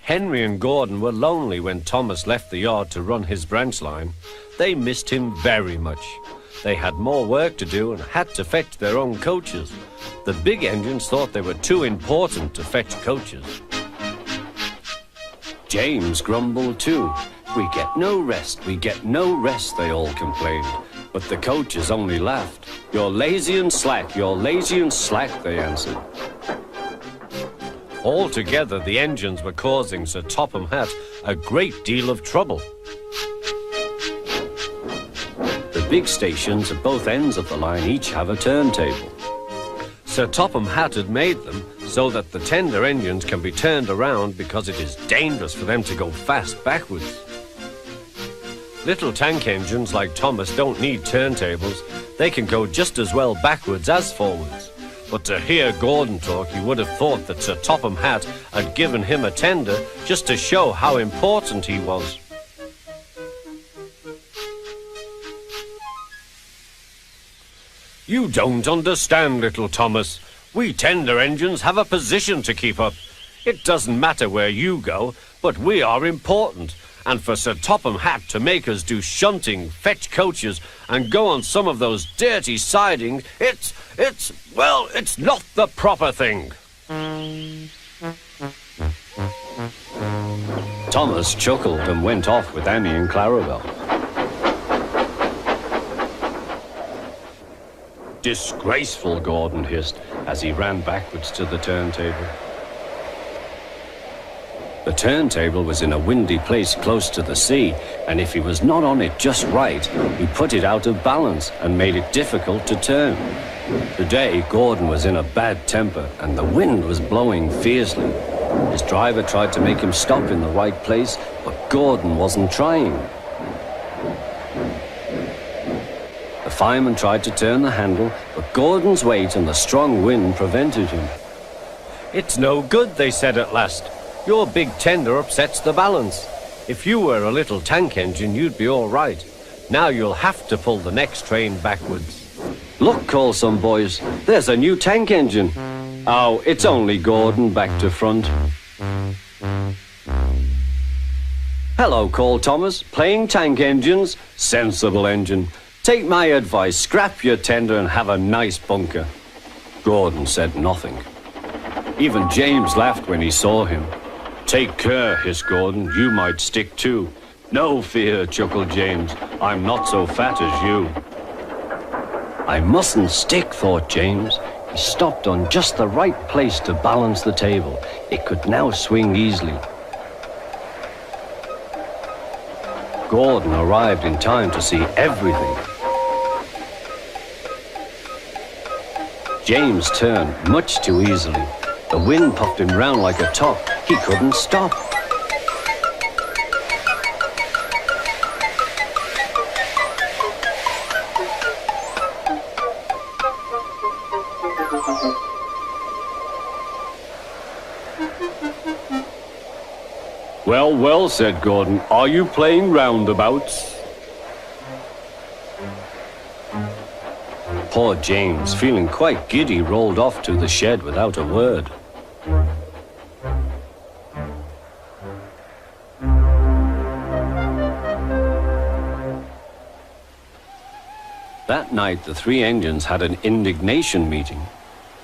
Henry and Gordon were lonely when Thomas left the yard to run his branch line. They missed him very much. They had more work to do and had to fetch their own coaches. The big engines thought they were too important to fetch coaches. James grumbled too. "We get no rest, we get no rest," they all complained. But the coaches only laughed. "You're lazy and slack, you're lazy and slack," they answered. Altogether, the engines were causing Sir Topham Hatt a great deal of trouble. The big stations at both ends of the line each have a turntable. Sir Topham Hatt had made them so that the tender engines can be turned around because it is dangerous for them to go fast backwards. Little tank engines like Thomas don't need turntables. They can go just as well backwards as forwards. But to hear Gordon talk, you would have thought that Sir Topham Hatt had given him a tender just to show how important he was. "You don't understand, little Thomas. We tender engines have a position to keep up. It doesn't matter where you go, but we are important. And for Sir Topham Hatt to make us do shunting, fetch coaches, and go on some of those dirty sidings, it's not the proper thing." Thomas chuckled and went off with Annie and Clarabel. "Disgraceful," Gordon hissed as he ran backwards to the turntable. The turntable was in a windy place close to the sea, and if he was not on it just right, he put it out of balance and made it difficult to turn. Today, Gordon was in a bad temper, and the wind was blowing fiercely. His driver tried to make him stop in the right place, but Gordon wasn't trying. The fireman tried to turn the handle, but Gordon's weight and the strong wind prevented him. "It's no good," they said at last. "Your big tender upsets the balance. If you were a little tank engine, you'd be all right. Now you'll have to pull the next train backwards." "Look," called some boys, "there's a new tank engine." "Oh, it's only Gordon back to front." "Hello," called Thomas, "playing tank engines? Sensible engine. Take my advice, scrap your tender and have a nice bunker." Gordon said nothing. Even James laughed when he saw him. "Take care," hissed Gordon, "you might stick too." "No fear," chuckled James, "I'm not so fat as you." "I mustn't stick," thought James. He stopped on just the right place to balance the table. It could now swing easily. Gordon arrived in time to see everything. James turned much too easily. The wind puffed him round like a top. He couldn't stop. "Well, well," said Gordon, "are you playing roundabouts?" Poor James, feeling quite giddy, rolled off to the shed without a word. That night, the three engines had an indignation meeting.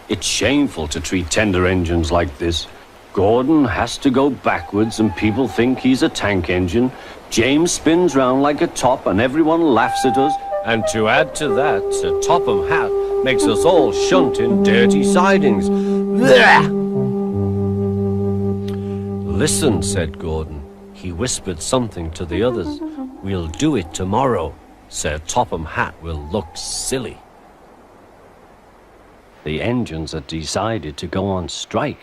"It's shameful to treat tender engines like this. Gordon has to go backwards and people think he's a tank engine. James spins round like a top and everyone laughs at us. And to add to that, Sir Topham Hatt makes us all shunt in dirty sidings. Blech!" "Listen," said Gordon. He whispered something to the others. "We'll do it tomorrow. Sir Topham Hatt will look silly." The engines had decided to go on strike.